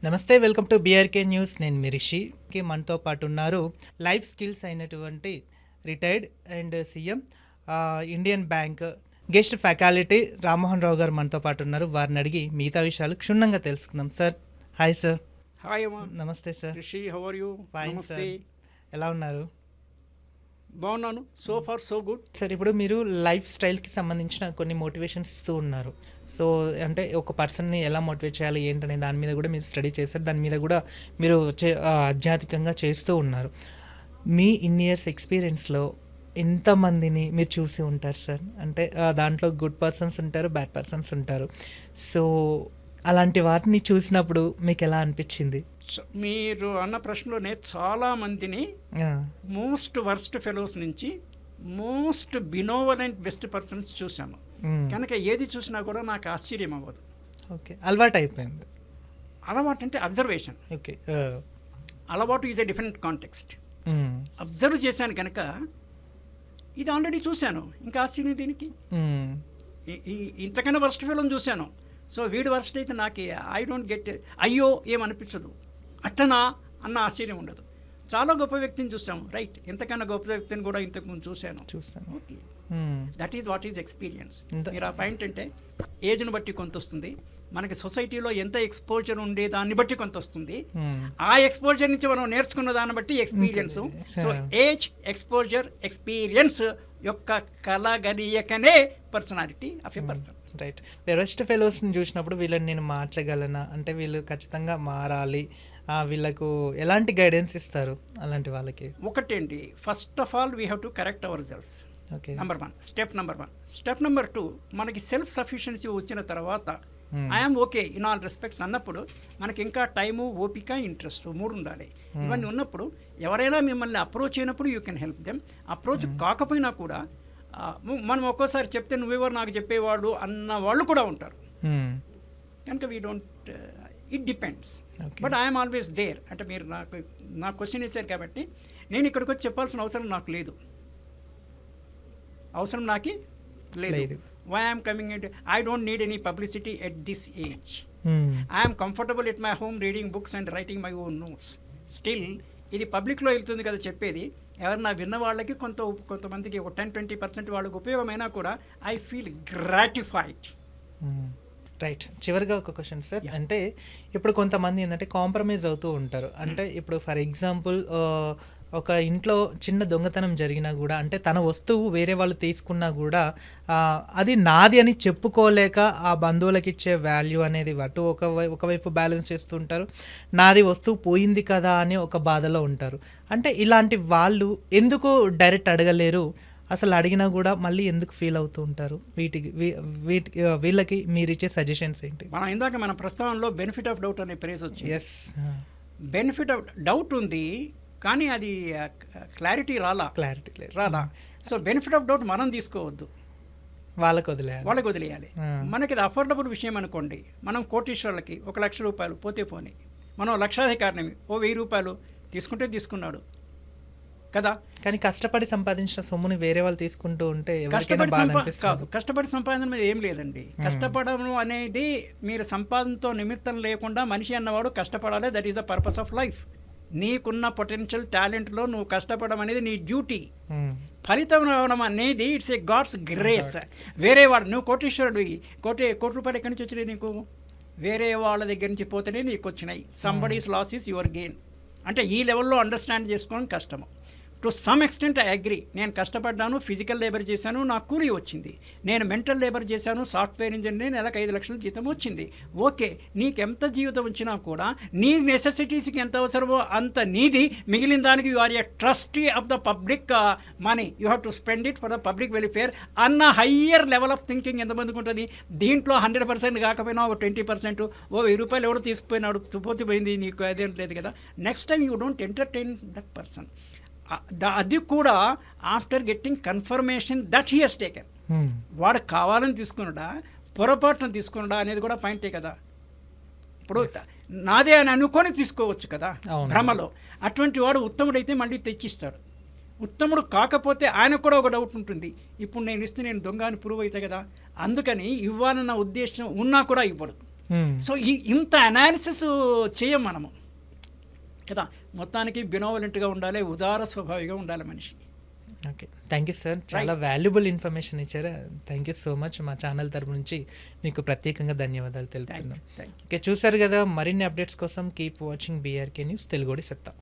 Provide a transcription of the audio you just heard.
నమస్తే, welcome to BRK news. నేను మీ రిషికి మనతో పాటు ఉన్నారు లైఫ్ స్కిల్స్ అయినటువంటి retired and CM Indian bank guest faculty Rammohan Rao garu మనతో పాటు ఉన్నారు. వారిని అడిగి మిగతా విషయాలు క్షుణ్ణంగా తెలుసుకుందాం. Sir, hi sir. హాయ్ అమ్మా. నమస్తే sir. Rishi, how are you? Fine sir. ఎలా ఉన్నారు? బాగున్నాను. So far so good. Sir, ఇప్పుడు మీరు లైఫ్ స్టైల్కి సంబంధించిన కొన్ని మోటివేషన్స్ ఇస్తూ ఉన్నారు. సో అంటే ఒక పర్సన్ని ఎలా మోటివేట్ చేయాలి ఏంటనే దాని మీద కూడా మీరు స్టడీ చేశారు. దాని మీద కూడా మీరు ఆధ్యాత్మికంగా చేస్తూ ఉన్నారు. మీ ఇన్ ఇయర్స్ ఎక్స్పీరియన్స్లో ఎంతమందిని మీరు చూసి ఉంటారు సార్? అంటే దాంట్లో గుడ్ పర్సన్స్ ఉంటారు, బ్యాడ్ పర్సన్స్ ఉంటారు. సో అలాంటి వాటిని చూసినప్పుడు మీకు ఎలా అనిపించింది? మీరు అన్న ప్రశ్నలోనే చాలా మందిని మోస్ట్ వర్స్ట్ ఫెలోస్ నుంచి మోస్ట్ బినోవలెంట్ బెస్ట్ పర్సన్స్ చూశాను. కనుక ఏది చూసినా కూడా నాకు ఆశ్చర్యం అవ్వదు. ఓకే, అలవాటు అయిపోయింది. అలవాటు అంటే అబ్జర్వేషన్. ఓకే, అలవాటు is a different context. Observe చేశాను కనుక ఇది ఆల్రెడీ చూశాను, ఇంకా ఆశ్చర్యం దీనికి. ఇంతకన్నా వర్స్ట్ ఫెలోని చూశాను. సో వీడు వర్స్ట్ అయితే నాకు ఐ డోంట్ గెట్ అయ్యో ఏమనిపించదు, అట్టనా అన్న ఆశ్చర్యం ఉండదు. చాలా గొప్ప వ్యక్తిని చూసాము, రైట్. ఎంతకన్నా గొప్ప వ్యక్తిని కూడా ఇంతకుముందు చూశాను. Okay, that is what is experience. మీరు ఆ పాయింట్ అంటే ఏజ్ని బట్టి కొంత వస్తుంది, మనకి సొసైటీలో ఎంత ఎక్స్పోజర్ ఉండే దాన్ని బట్టి కొంత వస్తుంది. ఆ ఎక్స్పోజర్ నుంచి మనం నేర్చుకున్న దాన్ని బట్టి experience. So age, exposure, experience యొక్క కలగలియకనే personality of a person. Right. West ఫెలోస్ని చూసినప్పుడు వీళ్ళని నేను మార్చగలనా, అంటే వీళ్ళు ఖచ్చితంగా మారాలి, వీళ్ళకు ఎలాంటి గైడెన్స్ ఇస్తారు అలాంటి వాళ్ళకి? ఒకటండి, first of all we have to correct ourselves. Okay, number 1. Step number 2, మనకి సెల్ఫ్ సఫిషియన్సీ వచ్చిన తర్వాత I'm okay in all respects అన్నప్పుడు మనకి ఇంకా టైము, ఓపిక, ఇంట్రెస్ట్ 3 ఉండాలి. ఇవన్నీ ఉన్నప్పుడు ఎవరైనా మిమ్మల్ని అప్రోచ్ అయినప్పుడు you can help them. Approach కాకపోయినా కూడా మనం ఒక్కోసారి చెప్తే నువ్వెవరు నాకు చెప్పేవాడు అన్న వాళ్ళు కూడా ఉంటారు. కనుక we don't, it depends. But I'm always there. అంటే మీరు నాకు క్వశ్చన్ వేశారు కాబట్టి నేను ఇక్కడికి వచ్చి చెప్పాల్సిన అవసరం నాకు లేదు. Why I am coming into, I don't need any publicity at this age. I am comfortable at my home reading books and writing my own notes. Still ఇది పబ్లిక్లో వెళ్తుంది కదా చెప్పేది. ఎవరన్నా విన్న వాళ్ళకి కొంతమందికి ఒక 10-20% వాళ్ళకి ఉపయోగమైనా కూడా ఐ ఫీల్ గ్రాటిఫైడ్. రైట్. చివరిగా ఒక క్వశ్చన్ సార్. అంటే ఇప్పుడు కొంతమంది ఏంటంటే కాంప్రమైజ్ అవుతూ ఉంటారు. అంటే ఇప్పుడు ఫర్ ఎగ్జాంపుల్ ఒక ఇంట్లో చిన్న దొంగతనం జరిగినా కూడా, అంటే తన వస్తువు వేరే వాళ్ళు తీసుకున్నా కూడా అది నాది అని చెప్పుకోలేక ఆ బంధువులకి ఇచ్చే వాల్యూ అనేది అటు ఒకవైపు బ్యాలెన్స్ చేస్తూ ఉంటారు, నాది వస్తువు పోయింది కదా అని ఒక బాధలో ఉంటారు. అంటే ఇలాంటి వాళ్ళు ఎందుకు డైరెక్ట్ అడగలేరు, అసలు అడిగినా కూడా మళ్ళీ ఎందుకు ఫీల్ అవుతూ ఉంటారు? వీళ్ళకి మీరు ఇచ్చే సజెషన్స్ ఏంటి? మనం ఇందాక మన ప్రస్తావనలో బెనిఫిట్ ఆఫ్ డౌట్ అనే ప్రేస్ వచ్చింది. ఎస్, బెనిఫిట్ ఆఫ్ డౌట్ ఉంది కానీ అది క్లారిటీ రాలా. సో బెనిఫిట్ ఆఫ్ డౌట్ మనం తీసుకోవద్దు, వాళ్ళకి వదిలేయాలి. మనకి ఇది అఫోర్డబుల్ విషయం అనుకోండి. మనం కోటీశ్వర్లకి 1 లక్ష రూపాయలు పోతే పోనీ, మనం లక్షాధికారిని 1000 రూపాయలు తీసుకుంటే తీసుకున్నాడు కదా. కానీ కష్టపడి సంపాదించిన సొమ్ముని వేరే వాళ్ళు తీసుకుంటూ ఉంటే కష్టపడి సంపాదన మీద ఏం లేదండి. కష్టపడడం అనేది మీరు సంపాదనతో నిమిత్తం లేకుండా మనిషి అన్నవాడు కష్టపడాలి. That is the purpose of life. నీకున్న పొటెన్షియల్ టాలెంట్లో నువ్వు కష్టపడడం అనేది నీ డ్యూటీ. ఫలితం రావడం అనేది ఇట్స్ ఏ గాడ్స్ గ్రేస్. వేరే వాడు, నువ్వు కోటీశ్వరుడు, కోటి రూపాయలు ఎక్కడి నుంచి వచ్చినాయి నీకు? వేరే వాళ్ళ దగ్గర నుంచి పోతేనే నీకు వచ్చినాయి. Somebody's loss is your gain. అంటే ఈ లెవెల్లో అండర్స్టాండ్ చేసుకోవడం కష్టము. To some extent I agree. నేను కష్టపడ్డాను, ఫిజికల్ లేబర్ చేశాను, నాకు కూలీ వచ్చింది. నేను మెంటల్ లేబర్ చేశాను, సాఫ్ట్వేర్ ఇంజనీర్, నెలకు 5 లక్షల జీతం వచ్చింది. ఓకే, నీకు ఎంత జీవితం వచ్చినా కూడా నీ నెసెసిటీస్కి ఎంత అవసరమో అంత నీది. మిగిలిన దానికి you are a trustee of the public money. You have to spend it for the public welfare అన్న హయ్యర్ లెవెల్ ఆఫ్ థింకింగ్ ఎంతమందికి ఉంటుంది? దీంట్లో 100% కాకపోయినా ఒక 20%, 1000 రూపాయలు ఎవడో తీసుకుపోయినాడు, పోయింది, నీకు అదేం లేదు కదా. Next time you don't entertain that person. అది కూడా after getting confirmation that he he's taken. వాడు కావాలని తీసుకున్నాడా, పొరపాటున తీసుకున్నాడా అనేది కూడా పాయింటే కదా. ఇప్పుడు నాదే అని అనుకొని తీసుకోవచ్చు కదా భ్రమలో. అటువంటి వాడు ఉత్తముడైతే మళ్ళీ తెచ్చిస్తాడు. ఉత్తముడు కాకపోతే ఆయనకు కూడా ఒక డౌట్ ఉంటుంది, ఇప్పుడు నేను ఇస్తే నేను దొంగ అని ప్రూవ్ అవుతాయి కదా, అందుకని ఇవ్వాలన్న ఉద్దేశం ఉన్నా కూడా ఇవ్వడు. సో ఇంత అనాలిసిస్ చేయం మనము కదా. మొత్తానికి బినోవలెంట్గా ఉండాలి, ఉదార స్వభావిగా ఉండాలి మనిషి. ఓకే, థ్యాంక్ యూ సార్, చాలా వాల్యుబుల్ ఇన్ఫర్మేషన్ ఇచ్చారు. Thank you so much. మా ఛానల్ తరపు నుంచి మీకు ప్రత్యేకంగా ధన్యవాదాలు తెలుపుతున్నాం. ఓకే, చూసారు కదా, మరిన్ని అప్డేట్స్ కోసం కీప్ వాచింగ్ బీఆర్కే న్యూస్ తెలుగుడి సత్తా.